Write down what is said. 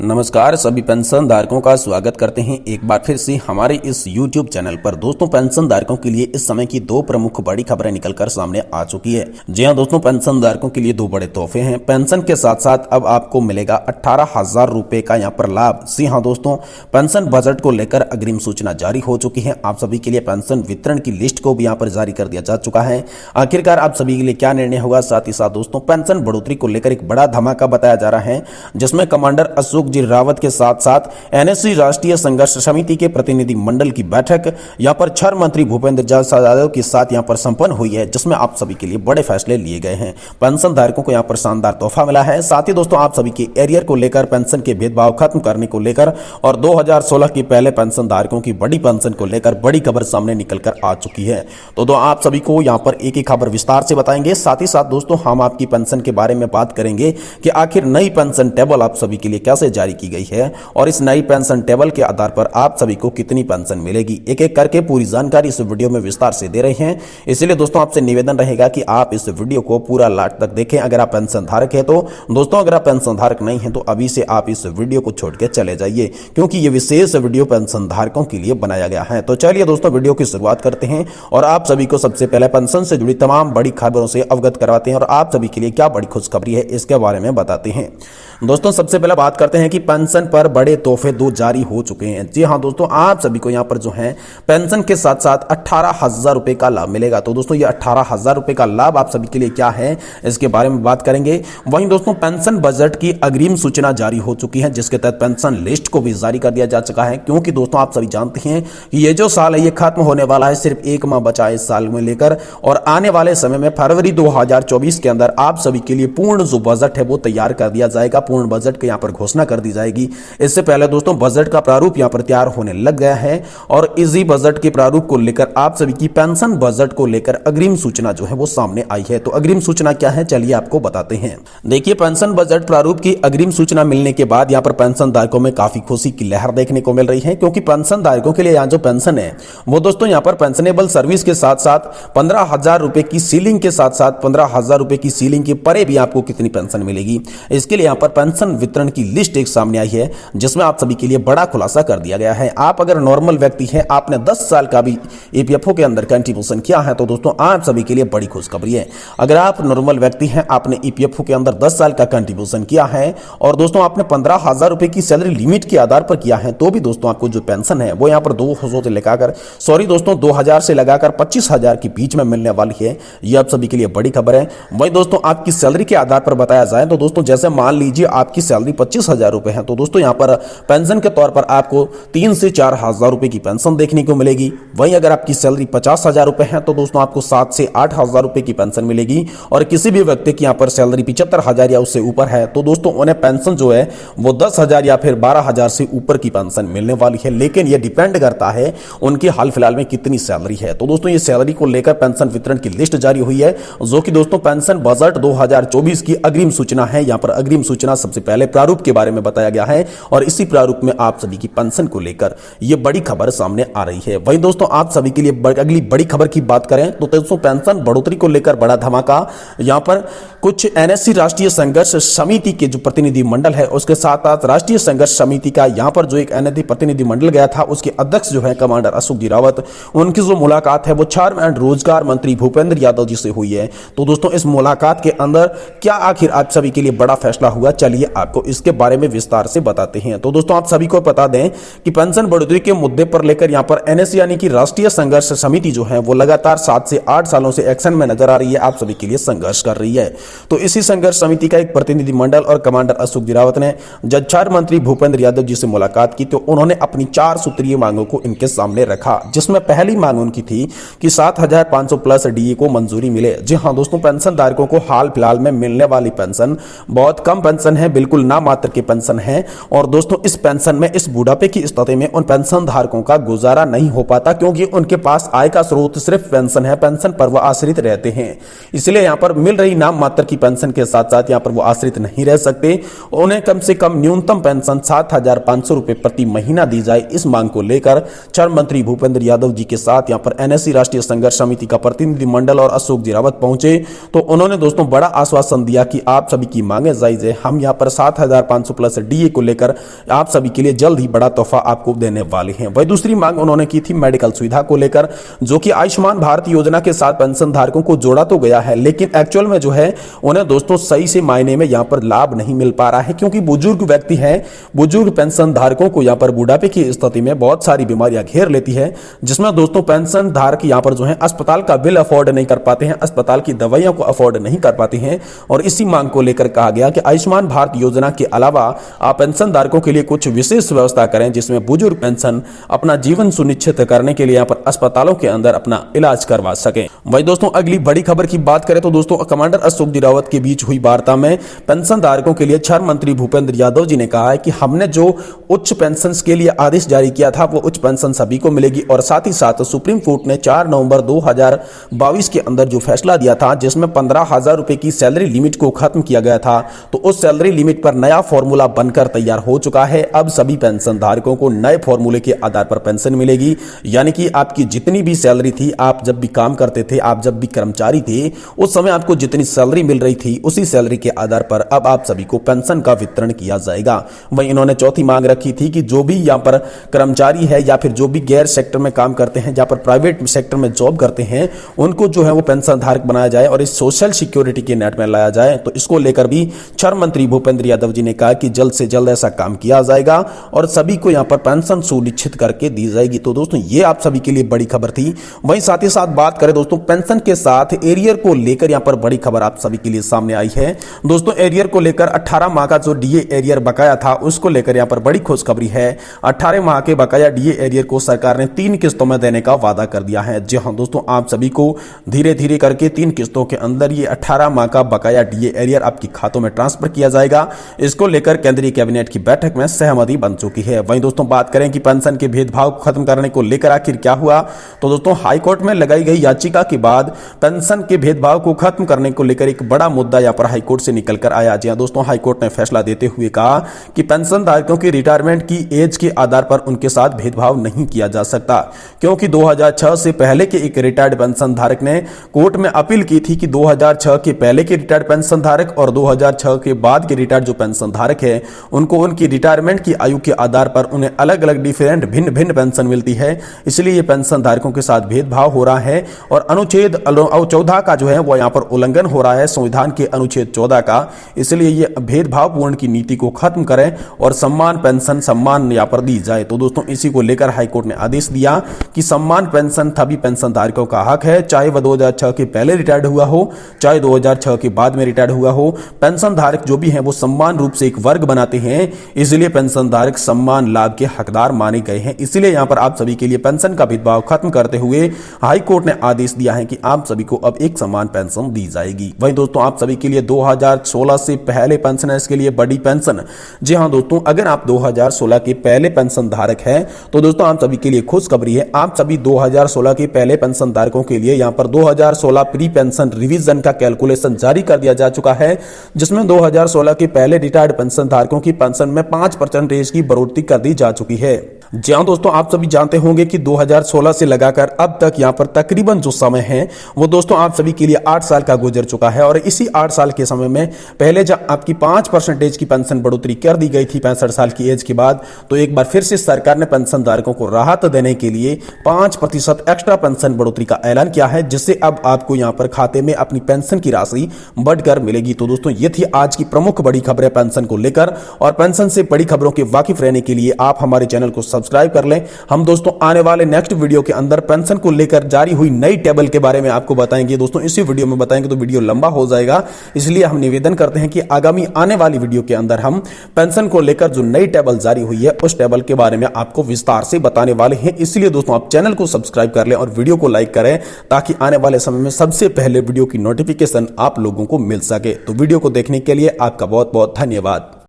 नमस्कार सभी पेंशन धारकों का स्वागत करते हैं एक बार फिर से हमारे इस YouTube चैनल पर। दोस्तों पेंशन धारकों के लिए इस समय की दो प्रमुख बड़ी खबरें निकलकर सामने आ चुकी है। जी हां दोस्तों, पेंशन धारकों के लिए दो बड़े तोहफे हैं। पेंशन के साथ साथ अब आपको मिलेगा 18,000 रुपए का यहां पर लाभ। जी हां दोस्तों, पेंशन बजट को लेकर अग्रिम सूचना जारी हो चुकी है। आप सभी के लिए पेंशन वितरण की लिस्ट को भी यहाँ पर जारी कर दिया जा चुका है। आखिरकार आप सभी के लिए क्या निर्णय होगा, साथ ही साथ दोस्तों पेंशन बढ़ोतरी को लेकर एक बड़ा धमाका बताया जा रहा है, जिसमें कमांडर अशोक जी रावत के साथ साथ एनएससी राष्ट्रीय संघर्ष समिति के प्रतिनिधि मंडल की बैठक यहां पर छह मंत्री भूपेंद्र यादव के साथ यहां पर संपन्न हुई है, जिसमें आप सभी के लिए बड़े फैसले लिए गए हैं। पेंशन धारकों को यहां पर शानदार तोहफा मिला है। साथ ही दोस्तों आप सभी के एरियर को लेकर, पेंशन के भेदभाव खत्म करने को लेकर और 2016 के पहले पेंशन धारकों की बड़ी पेंशन को लेकर बड़ी खबर सामने निकलकर आ चुकी है। तो आप सभी को यहां पर एक एक खबर विस्तार से बताएंगे। साथ ही साथ दोस्तों हम आपकी पेंशन के बारे में बात करेंगे कि आखिर नई पेंशन टेबल आप सभी के लिए कैसे जारी की गई है और इस नई पेंशन टेबल के आधार पर आप सभी को कितनी पेंशन मिलेगी, एक एक करके पूरी जानकारी इस वीडियो में विस्तार से दे रहे हैं। इसलिए दोस्तों आपसे निवेदन रहेगा कि आप इस वीडियो को पूरा लास्ट तक देखें। अगर आप पेंशन धारक है तो दोस्तों, अगर आप पेंशन धारक नहीं है तो अभी से आप इस वीडियो को छोड़ के चले जाइए, क्योंकि ये विशेष वीडियो पेंशन धारकों के लिए बनाया गया है। तो चलिए दोस्तों वीडियो की शुरुआत करते हैं और आप सभी को सबसे पहले पेंशन से जुड़ी तमाम बड़ी खबरों से अवगत करवाते हैं और आप सभी के लिए क्या बड़ी खुशखबरी है इसके बारे में बताते हैं। दोस्तों सबसे पहले बात करते हैं कि पेंशन पर बड़े तोहफे दो जारी हो चुके हैं। जी हां दोस्तों, आप सभी को यहां पर जो है पेंशन के साथ साथ 18,000 रुपए का लाभ मिलेगा। तो दोस्तों ये 18,000 रुपए का लाभ आप सभी के लिए क्या है इसके बारे में बात करेंगे। वहीं दोस्तों पेंशन बजट की अग्रिम सूचना जारी हो चुकी है, जिसके तहत पेंशन लिस्ट को भी जारी कर दिया जा चुका है, क्योंकि दोस्तों आप सभी जानते हैं कि ये जो साल है ये खत्म होने वाला है, सिर्फ एक माह बचा है इस साल में लेकर, और आने वाले समय में फरवरी 2024 के अंदर आप सभी के लिए पूर्ण जो बजट है वो तैयार कर दिया जाएगा। पूर्ण बजट की यहां पर घोषणा कर दी जाएगी। इससे पहले दोस्तों बजट का प्रारूप यहां पर तैयार होने लग गया है और इसी बजट के प्रारूप को लेकर आप सभी की पेंशन बजट को लेकर अग्रिम सूचना जो है वो सामने आई है। तो अग्रिम सूचना क्या है चलिए आपको बताते हैं। देखिए पेंशन बजट प्रारूप की अग्रिम सूचना मिलने के बाद यहां पर पेंशन धारकों में काफी खुशी की लहर देखने को मिल रही है, क्योंकि पेंशन धारकों के लिए यहां जो पेंशन है वो दोस्तों यहां पर पेंशनेबल सर्विस के साथ साथ 15,000 रुपए की सीलिंग के साथ साथ 15,000 रुपए की सीलिंग के परे भी आपको कितनी पेंशन मिलेगी, इसके लिए यहां पर पेंशन वितरण की लिस्ट एक सामने आई है, जिसमें आप सभी के लिए बड़ा खुलासा कर दिया गया है। आप अगर नॉर्मल व्यक्ति हैं, आपने 10 साल का भी ईपीएफओ के अंदर कंट्रीब्यूशन किया है तो दोस्तों आप सभी के लिए बड़ी खुशखबरी है। अगर आप नॉर्मल व्यक्ति हैं, आपने ईपीएफओ के अंदर 10 साल का कंट्रीब्यूशन किया है और दोस्तों आपने 15,000 रुपए की सैलरी लिमिट के आधार पर किया है, तो भी दोस्तों आपको जो पेंशन है वो यहां पर 2000 से लगाकर 25,000 के बीच में मिलने वाली है। यह आप सभी के लिए बड़ी खबर है। वही दोस्तों आपकी सैलरी के आधार पर बताया जाए तो दोस्तों जैसे मान लीजिए आपकी सैलरी 25,000 रुपए है, तो दोस्तों यहां पर पेंशन के तौर पर आपको 3 से 4,000 रुपए की पेंशन देखने को मिलेगी। वहीं अगर आपकी सैलरी 50,000 रुपए है तो दोस्तों आपको 7 से 8,000 रुपए की पेंशन मिलेगी। और किसी भी व्यक्ति की यहां पर सैलरी 75,000 या उससे ऊपर है तो दोस्तों उन्हें पेंशन जो है वो 10,000 या फिर 12,000 से ऊपर की पेंशन मिलने वाली है। लेकिन यह डिपेंड करता है उनकी हाल फिलहाल में कितनी सैलरी है। तो दोस्तों ये सैलरी को लेकर पेंशन वितरण की लिस्ट जारी हुई है, जो कि दोस्तों पेंशन बजट 2024 की अग्रिम सूचना है। यहां पर अग्रिम सूचना सबसे पहले प्रारूप के बारे में बताया गया है और इसी प्रारूप में आप सभी की पेंशन को लेकर यह बड़ी खबर सामने आ रही है। वहीं दोस्तों आप सभी के लिए अगली बड़ी खबर की बात करें तो दोस्तों पेंशन बढ़ोतरी को लेकर बड़ा धमाका। यहां पर कुछ एनएससी राष्ट्रीय संघर्ष समिति के जो प्रतिनिधि मंडल है उसके साथ साथ राष्ट्रीय संघर्ष समिति का यहां पर जो एक एनएससी प्रतिनिधि मंडल गया था, उसके अध्यक्ष जो है कमांडर अशोक जी रावत, उनकी जो मुलाकात है वो श्रम एंड रोजगार मंत्री भूपेंद्र यादव जी से हुई है। तो दोस्तों इस मुलाकात के अंदर क्या आखिर आप सभी के लिए बड़ा फैसला हुआ, चलिए आपको इसके बारे में विस्तार से बताते हैं। तो दोस्तों आप सभी को बता दें कि पेंशन बढ़ोतरी के मुद्दे पर लेकर यहां पर एनएससी यानी कि राष्ट्रीय संघर्ष समिति जो है वो लगातार 7 से 8 सालों से एक्शन में नजर आ रही है, आप सभी के लिए संघर्ष कर रही है। तो इसी संघर्ष समिति का एक प्रतिनिधि मंडल और कमांडर अशोक जी रावत ने जब छह मंत्री भूपेंद्र यादव जी से मुलाकात की तो उन्होंने अपनी 4 सूत्रीय मांगों को इनके सामने रखा, जिसमें पहली मांग उनकी थी कि 7,500 प्लस डीए को मंजूरी मिले। जी हां दोस्तों, पेंशन धारकों को हाल फिलहाल में मिलने वाली पेंशन बहुत कम पेंशन है, बिल्कुल ना मात्र की पेंशन है। और दोस्तों इस पेंशन में इस बुढ़ापे की स्थिति में उन पेंशन धारकों का गुजारा नहीं हो पाता, क्योंकि उनके पास आय का स्रोत सिर्फ पेंशन है, पेंशन पर वो आश्रित रहते हैं। इसलिए यहां पर मिल रही नाम मात्र की पेंशन के साथ साथ यहां पर वो आश्रित नहीं रह सकते। उन्हें कम से कम न्यूनतम पेंशन 7,500 रुपए प्रति महीना दी जाए, इस मांग को लेकर श्रम मंत्री भूपेंद्र यादव जी के साथ यहां पर एनएससी राष्ट्रीय संघर्ष समिति का प्रतिनिधि मंडल और अशोक जी रावत पहुंचे। तो उन्होंने दोस्तों बड़ा आश्वासन दिया कि आप सभी की मांगे जायज है, हम यहां पर 7,500 प्लस प्लस डीए को लेकर आप सभी के लिए जल्द ही बड़ा तोहफा आपको देने वाले हैं। वही दूसरी मांग उन्होंने की थी मेडिकल सुविधा को लेकर, जो कि आयुष्मान भारत योजना के साथ पेंशन धारकों को जोड़ा तो गया है, लेकिन एक्चुअल में जो है उन्हें दोस्तों सही से मायने में यहां पर लाभ नहीं मिल पा रहा है, क्योंकि बुजुर्ग व्यक्ति हैं, बुजुर्ग पेंशन धारकों को यहां पर बुढ़ापे की स्थिति में बहुत सारी बीमारियां घेर लेती है, जिसमें दोस्तों पेंशन धारक यहां पर जो है अस्पताल का बिल अफोर्ड नहीं कर पाते हैं, अस्पताल की दवाइयों को अफोर्ड नहीं कर पाते हैं। और इसी मांग को लेकर कहा गया कि आयुष्मान भारत योजना के अलावा आप पेंशन धारकों के लिए कुछ विशेष व्यवस्था करें, जिसमें बुजुर्ग पेंशन अपना जीवन सुनिश्चित करने के लिए यहां पर अस्पतालों के अंदर अपना इलाज करवा सके। वही दोस्तों अगली बड़ी खबर की बात करें तो दोस्तों कमांडर अशोक जी रावत के बीच हुई वार्ता में पेंशन धारकों के लिए श्रम मंत्री भूपेंद्र यादव जी ने कहा है कि हमने जो उच्च पेंशन के लिए आदेश जारी किया था वो उच्च पेंशन सभी को मिलेगी, और साथ ही साथ सुप्रीम कोर्ट ने 4 नवंबर 2022 के अंदर जो फैसला दिया था, जिसमें 15,000 रुपए की सैलरी लिमिट को खत्म किया गया था, तो उस सैलरी लिमिट पर नया फॉर्मूला बनकर तैयार हो चुका है। अब सभी पेंशन धारकों को नए फॉर्मूले के आधार पर पेंशन मिलेगी, यानी कि आपकी जितनी भी सैलरी थी, आप जब भी काम करते थे, आप जब भी कर्मचारी थे, उस समय आपको जितनी सैलरी मिल रही थी, उसी सैलरी के आधार पर अब आप सभी को पेंशन का वितरण किया जाएगा। वहीं इन्होंने चौथी मांग रखी थी कि जो भी यहां पर कर्मचारी है या फिर जो भी गैर सेक्टर में काम करते हैं, जहां पर प्राइवेट सेक्टर में जॉब करते हैं, उनको जो है वो पेंशन धारक बनाया जाए और इस सोशल सिक्योरिटी के नेट में लाया जाए। तो इसको लेकर भी श्रम मंत्री भूपेंद्र यादव जी ने कहा कि जल्द से जल्द ऐसा काम किया जाएगा और सभी को यहां पर पेंशन सुनिश्चित करके दी जाएगी। तो दोस्तों ये आप सभी के लिए बड़ी खबर थी। वहीं साथ ही साथ बात करें दोस्तों पेंशन के साथ एरियर को लेकर यहां पर बड़ी खबर आप सभी के लिए सामने आई है। दोस्तों एरियर को लेकर 18 माह का जो डीए एरियर बकाया था, उसको लेकर यहां पर बड़ी खुशखबरी है। 18 माह के बकाया डीए एरियर को सरकार ने 3 किस्तों में देने का वादा कर दिया है। जी हां दोस्तों, आप सभी को धीरे धीरे करके 3 किस्तों के अंदर ये 18 माह का बकाया डीए एरियर आपके खातों में ट्रांसफर किया जाएगा। इसको लेकर केंद्रीय कैबिनेट की बैठक में सहमति बन चुकी है। वहीं दोस्तों बात करें कि पेंशन के भेदभाव को खत्म करने को लेकर आखिर क्या हुआ, तो दोस्तों हाईकोर्ट में लगाई गई याचिका के बाद पेंशन के भेदभाव को खत्म करने को लेकर एक बड़ा मुद्दा यहां पर हाईकोर्ट से निकलकर आया। जी हां दोस्तों, हाईकोर्ट ने फैसला देते हुए कहा कि पेंशन धारकों की रिटायरमेंट की एज के आधार पर उनके साथ भेदभाव नहीं किया जा सकता, क्योंकि 2006 से पहले के एक रिटायर्ड पेंशन धारक ने कोर्ट में अपील की थी कि 2006 के पहले के रिटायर्ड पेंशन धारक और 2006 के बाद के रिटायर्ड जो पेंशन धारक है, उनको उनकी रिटायरमेंट की आयु के आधार पर उन्हें अलग अलग डिफरेंट भिन्न भिन्न पेंशन मिलती है। इसलिए ये पेंशन धारकों के साथ भेदभाव हो रहा है और अनुच्छेद 14 का जो है वो यहां पर उल्लंघन हो रहा है, संविधान के अनुच्छेद 14 का। इसलिए ये भेदभावपूर्ण की नीति को खत्म करें और सम्मान पेंशन सम्मान यहां पर दी जाए। तो दोस्तों इसी को लेकर हाईकोर्ट ने आदेश दिया कि सम्मान पेंशन सभी पेंशन धारकों का हक है, चाहे वह 2006 के पहले रिटायर्ड हुआ हो, चाहे 2006 के बाद में रिटायर्ड हुआ हो। पेंशन धारक जो भी हैं वो सम्मान रूप से एक वर्ग बनाते हैं, इसलिए पेंशन धारक सम्मान लाभ के हकदार माने गए हैं। इसलिए यहां पर आप सभी के लिए पेंशन का भेदभाव खत्म करते हुए हाईकोर्ट ने आदेश दिया है कि आप सभी को अब एक समान पेंशन दी जाएगी। वहीं दोस्तों आप सभी के लिए 2016 से पहले पेंशनर्स के लिए बड़ी पेंशन। जी हां दोस्तों, अगर आप 2016 के पहले पेंशन धारक हैं तो दोस्तों आप सभी के लिए खुशखबरी है। आप सभी 2016 के पहले पेंशन धारकों के लिए यहां पर 2016 प्री पेंशन रिवीजन का कैलकुलेशन जारी कर दिया जा चुका है, जिसमें 2016 के पहले रिटायर्ड पेंशन धारकों की पेंशन में 5% की बढ़ोतरी कर दी जा चुकी है। जी हां दोस्तों, आप सभी जानते होंगे कि 2016 से लगाकर अब तक यहां पर तकरीबन जो समय है वो दोस्तों आप सभी के लिए 8 साल का गुजर चुका है। और इसी 8 साल के समय में पहले जब आपकी 5% की पेंशन बढ़ोतरी कर दी गई थी 65 साल की एज के बाद, तो एक बार फिर से सरकार ने पेंशन धारकों को राहत देने के लिए 5% एक्स्ट्रा पेंशन बढ़ोतरी का ऐलान किया है, जिससे अब आपको यहां पर खाते में अपनी पेंशन की राशि बढ़कर मिलेगी। तो दोस्तों ये थी आज की प्रमुख बड़ी खबरें पेंशन को लेकर, और पेंशन से बड़ी खबरों के वाकिफ रहने के लिए आप हमारे चैनल को सब्सक्राइब कर लें। हम दोस्तों आने वाले नेक्स्ट वीडियो के अंदर पेंशन को लेकर जारी हुई नई टेबल के बारे में आपको बताएंगे। दोस्तों इसी वीडियो में बताएंगे तो वीडियो लंबा हो जाएगा, इसलिए हम निवेदन करते हैं कि आगामी आने वाली वीडियो के अंदर हम पेंशन को लेकर जो नई टेबल जारी हुई है उस टेबल के बारे में आपको विस्तार से बताने वाले हैं। इसलिए दोस्तों आप चैनल को सब्सक्राइब कर लें और वीडियो को लाइक करें, ताकि आने वाले समय में सबसे पहले वीडियो की नोटिफिकेशन आप लोगों को मिल सके। तो वीडियो को देखने के लिए आपका बहुत बहुत धन्यवाद।